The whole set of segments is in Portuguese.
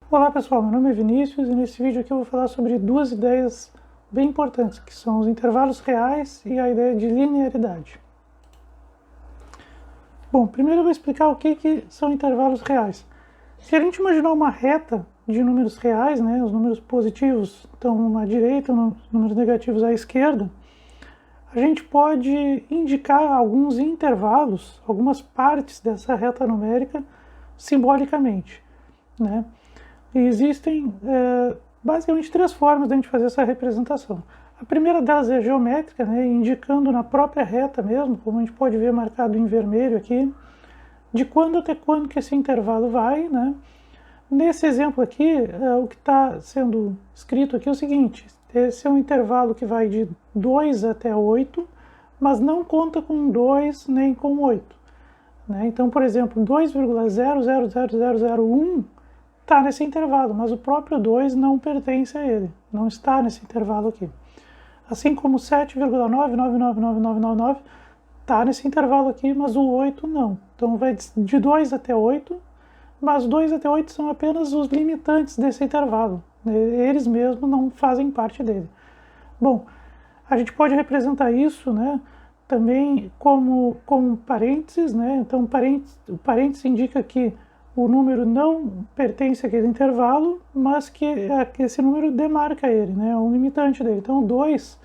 Olá pessoal, meu nome é Vinícius e nesse vídeo aqui eu vou falar sobre duas ideias bem importantes, que são os intervalos reais e a ideia de linearidade. Bom, primeiro eu vou explicar o que são intervalos reais. Se a gente imaginar uma reta de números reais, né, os números positivos estão à direita, os números negativos à esquerda, a gente pode indicar alguns intervalos, algumas partes dessa reta numérica simbolicamente, né? E existem basicamente três formas de a gente fazer essa representação. A primeira delas é geométrica, né, indicando na própria reta mesmo, como a gente pode ver marcado em vermelho aqui, de quando até quando que esse intervalo vai, né? Nesse exemplo aqui, o que está sendo escrito aqui é o seguinte: esse é um intervalo que vai de 2 até 8, mas não conta com 2 nem com 8. Né? Então, por exemplo, 2,000001 está nesse intervalo, mas o próprio 2 não pertence a ele, não está nesse intervalo aqui. Assim como 7,9999999 está nesse intervalo aqui, mas o 8 não. Então vai de 2 até 8, mas 2 até 8 são apenas os limitantes desse intervalo. Eles mesmos não fazem parte dele. Bom, a gente pode representar isso, né, também como parênteses, né? Então o parênteses indica que o número não pertence àquele intervalo, mas que esse número demarca ele, né? É um limitante dele. Então, o 2,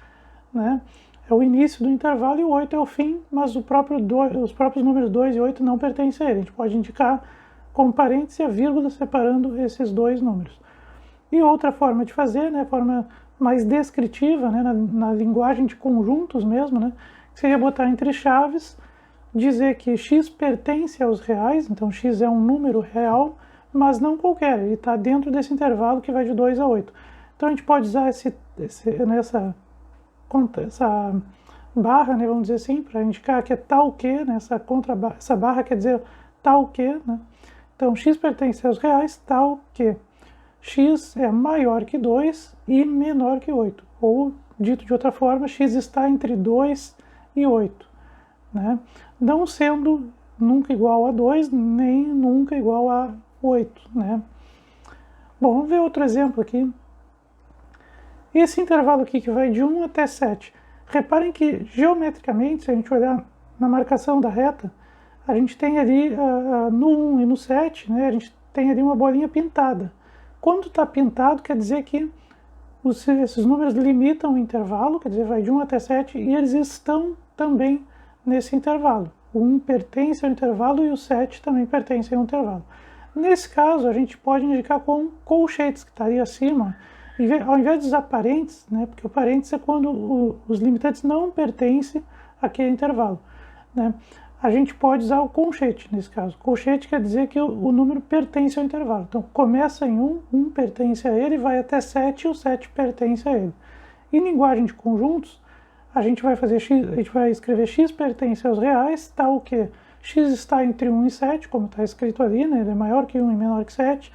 né, é o início do intervalo e o 8 é o fim, mas os próprios números 2 e 8 não pertencem a ele. A gente pode indicar com parênteses e a vírgula separando esses dois números. E outra forma de fazer, né, forma mais descritiva, né, na linguagem de conjuntos mesmo, né, seria botar entre chaves, dizer que x pertence aos reais, então x é um número real, mas não qualquer, ele está dentro desse intervalo que vai de 2 a 8. Então a gente pode usar essa barra, né, vamos dizer assim, para indicar que é tal que, né, essa barra quer dizer tal que, né? Então x pertence aos reais, tal que x é maior que 2 e menor que 8, ou dito de outra forma, x está entre 2 e 8. Né? Não sendo nunca igual a 2, nem nunca igual a 8. Né? Bom, vamos ver outro exemplo aqui. Esse intervalo aqui que vai de 1 até 7. Reparem que, geometricamente, se a gente olhar na marcação da reta, a gente tem ali, no 1 e no 7, né, a gente tem ali uma bolinha pintada. Quando está pintado, quer dizer que esses números limitam o intervalo, quer dizer, vai de 1 até 7, e eles estão também nesse intervalo. O 1 pertence ao intervalo e o 7 também pertence ao intervalo. Nesse caso, a gente pode indicar com colchetes, que estaria acima, ao invés de usar parênteses, né, porque o parênteses é quando os limitantes não pertencem àquele intervalo. Né? A gente pode usar o colchete nesse caso. Colchete quer dizer que o número pertence ao intervalo. Então, começa em 1, 1 pertence a ele, vai até 7 e o 7 pertence a ele. Em linguagem de conjuntos, a gente vai escrever x pertence aos reais, tal que x está entre 1 e 7, como está escrito ali, né? Ele é maior que 1 e menor que 7,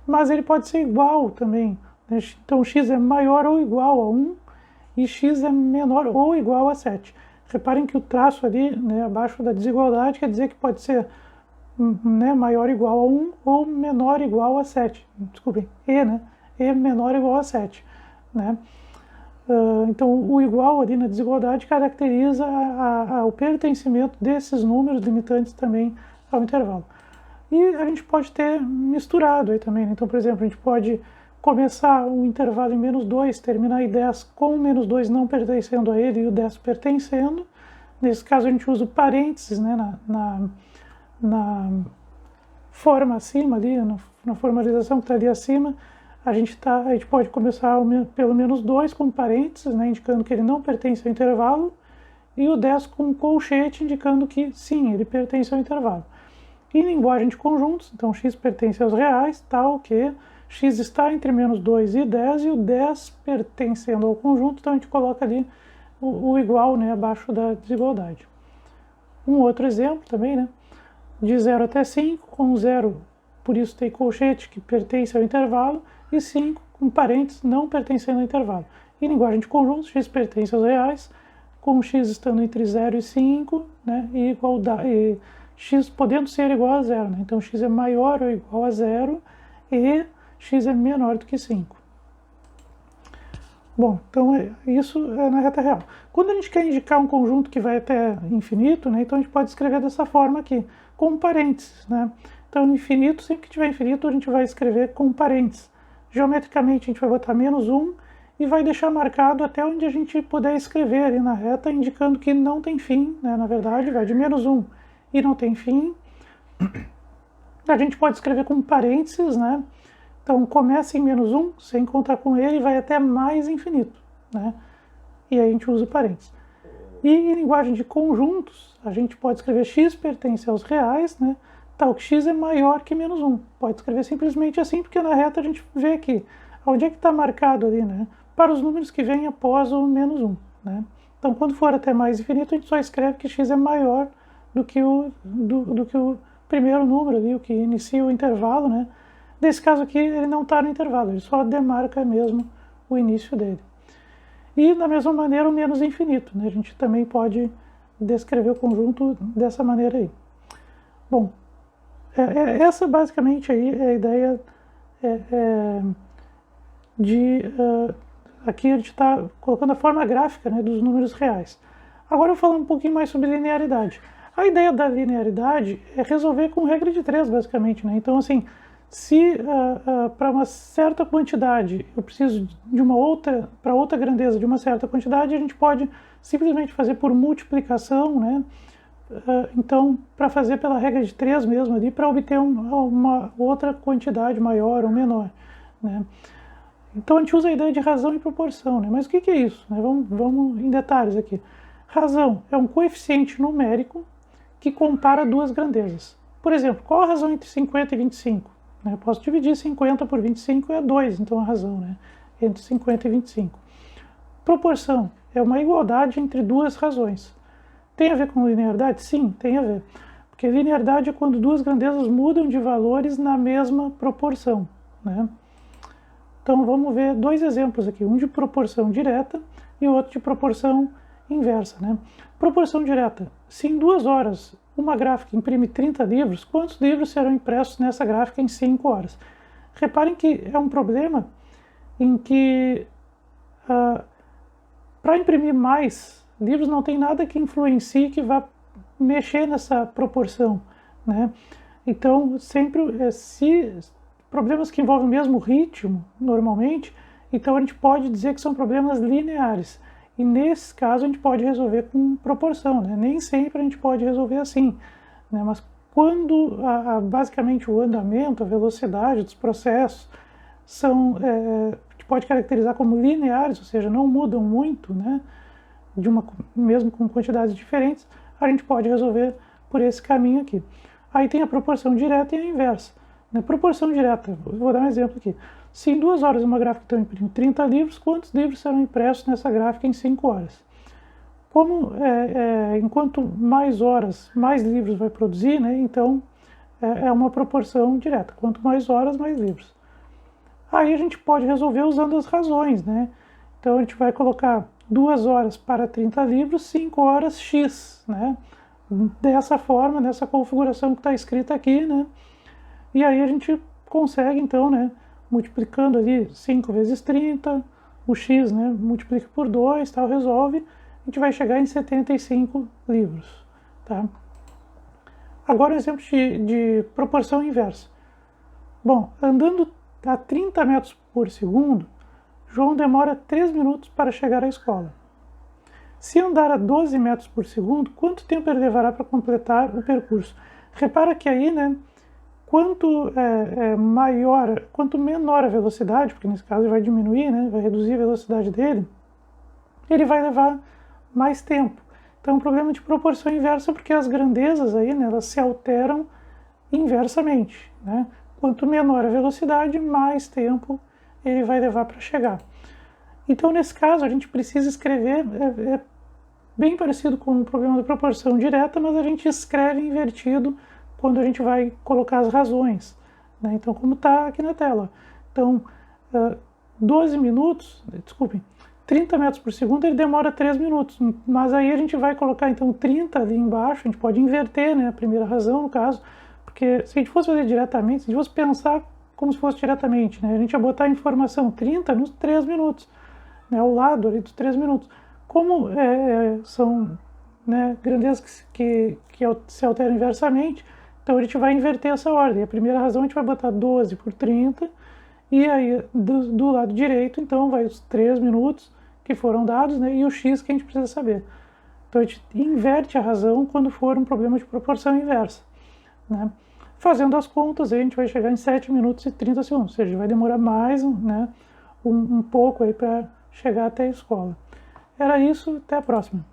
mas ele pode ser igual também. Né? Então, x é maior ou igual a 1 e x é menor ou igual a 7. Reparem que o traço ali, né, abaixo da desigualdade, quer dizer que pode ser, né, maior ou igual a 1 ou menor ou igual a 7. Desculpem, né? E menor ou igual a 7. Né? Então, o igual ali na desigualdade caracteriza o pertencimento desses números limitantes também ao intervalo. E a gente pode ter misturado aí também. Né? Então, por exemplo, a gente pode começar um intervalo em menos 2, terminar em 10 com o menos 2 não pertencendo a ele e o 10 pertencendo. Nesse caso, a gente usa o parênteses, né, na forma acima ali, na formalização que está ali acima. A gente pode começar pelo menos 2 com parênteses, né, indicando que ele não pertence ao intervalo, e o 10 com colchete, indicando que sim, ele pertence ao intervalo. Em linguagem de conjuntos, então x pertence aos reais, tal que x está entre menos 2 e 10, e o 10 pertencendo ao conjunto, então a gente coloca ali o igual, né, abaixo da desigualdade. Um outro exemplo também, né, de 0 até 5, com 0, por isso tem colchete, que pertence ao intervalo, e 5 com parênteses não pertencendo ao intervalo. Em linguagem de conjuntos, x pertence aos reais, com x estando entre 0 e 5, né, e x podendo ser igual a 0. Né? Então, x é maior ou igual a 0 e x é menor do que 5. Bom, então isso é na reta real. Quando a gente quer indicar um conjunto que vai até infinito, né, então a gente pode escrever dessa forma aqui, com parênteses, né? Então, infinito, sempre que tiver infinito, a gente vai escrever com parênteses. Geometricamente, a gente vai botar -1 e vai deixar marcado até onde a gente puder escrever ali na reta, indicando que não tem fim, né? Na verdade, vai de -1 e não tem fim. A gente pode escrever com parênteses, né? Então, começa em -1, sem contar com ele, vai até mais infinito, né? E aí a gente usa parênteses. E em linguagem de conjuntos, a gente pode escrever x pertence aos reais, né? Tal que x é maior que -1. Pode escrever simplesmente assim, porque na reta a gente vê aqui, onde é que está marcado ali, né? Para os números que vêm após o -1, né? Então, quando for até mais infinito, a gente só escreve que x é maior do que o primeiro número ali, o que inicia o intervalo, né? Nesse caso aqui, ele não está no intervalo, ele só demarca mesmo o início dele. E, da mesma maneira, o menos infinito, né? A gente também pode descrever o conjunto dessa maneira aí. Bom, essa basicamente aí é a ideia aqui a gente está colocando a forma gráfica, né, dos números reais. Agora eu vou falar um pouquinho mais sobre linearidade. A ideia da linearidade é resolver com regra de 3, basicamente, né? Então, assim, se para uma certa quantidade eu preciso de para outra grandeza de uma certa quantidade, a gente pode simplesmente fazer por multiplicação, né? Então, para fazer pela regra de 3 mesmo ali, para obter uma outra quantidade maior ou menor, né? Então, a gente usa a ideia de razão e proporção, né? Mas o que é isso, né? Vamos em detalhes aqui. Razão é um coeficiente numérico que compara duas grandezas. Por exemplo, qual a razão entre 50 e 25? Eu posso dividir 50 por 25 é 2, então a razão, né? Entre 50 e 25. Proporção é uma igualdade entre duas razões. Tem a ver com linearidade? Sim, tem a ver. Porque linearidade é quando duas grandezas mudam de valores na mesma proporção, né? Então vamos ver dois exemplos aqui, um de proporção direta e o outro de proporção inversa, né? Proporção direta. Se em 2 horas uma gráfica imprime 30 livros, quantos livros serão impressos nessa gráfica em 5 horas? Reparem que é um problema em que para imprimir mais livros não tem nada que influencie que vá mexer nessa proporção, né? Então, sempre, se problemas que envolvem o mesmo ritmo, normalmente, então a gente pode dizer que são problemas lineares. E nesse caso a gente pode resolver com proporção, né? Nem sempre a gente pode resolver assim, né? Mas quando basicamente o andamento, a velocidade dos processos são, a gente pode caracterizar como lineares, ou seja, não mudam muito, né? Mesmo com quantidades diferentes, a gente pode resolver por esse caminho aqui. Aí tem a proporção direta e a inversa. Na proporção direta, vou dar um exemplo aqui. Se em 2 horas uma gráfica então imprime 30 livros, quantos livros serão impressos nessa gráfica em 5 horas? Como enquanto mais horas, mais livros vai produzir, né? Então é uma proporção direta. Quanto mais horas, mais livros. Aí a gente pode resolver usando as razões, né? Então a gente vai colocar 2 horas para 30 livros, 5 horas x, né? Dessa forma, nessa configuração que está escrita aqui, né? E aí a gente consegue, então, né, multiplicando ali 5 vezes 30, o x, né, multiplica por 2, tal, resolve, a gente vai chegar em 75 livros, tá? Agora um exemplo de proporção inversa. Bom, andando a 30 metros por segundo, João demora 3 minutos para chegar à escola. Se andar a 12 metros por segundo, quanto tempo ele levará para completar o percurso? Repara que aí, né, quanto menor a velocidade, porque nesse caso ele vai diminuir, né, vai reduzir a velocidade dele, ele vai levar mais tempo. Então é um problema de proporção inversa, porque as grandezas aí, né, elas se alteram inversamente, né? Quanto menor a velocidade, mais tempo ele vai levar para chegar. Então nesse caso a gente precisa escrever, bem parecido com o problema da proporção direta, mas a gente escreve invertido quando a gente vai colocar as razões, né? Então, como está aqui na tela. Então, 30 metros por segundo, ele demora 3 minutos. Mas aí a gente vai colocar, então, 30 ali embaixo, a gente pode inverter, né, a primeira razão, no caso, porque se a gente fosse fazer diretamente, se a gente fosse pensar como se fosse diretamente, né? A gente ia botar a informação 30 nos 3 minutos, né? Ao lado ali dos 3 minutos. Como são, né, grandezas que se alteram inversamente, então a gente vai inverter essa ordem. A primeira razão a gente vai botar 12 por 30, e aí do lado direito, então, vai os 3 minutos que foram dados, né, e o x que a gente precisa saber. Então a gente inverte a razão quando for um problema de proporção inversa, né? Fazendo as contas, aí a gente vai chegar em 7 minutos e 30 segundos, ou seja, vai demorar mais, né, um pouco aí para chegar até a escola. Era isso, até a próxima.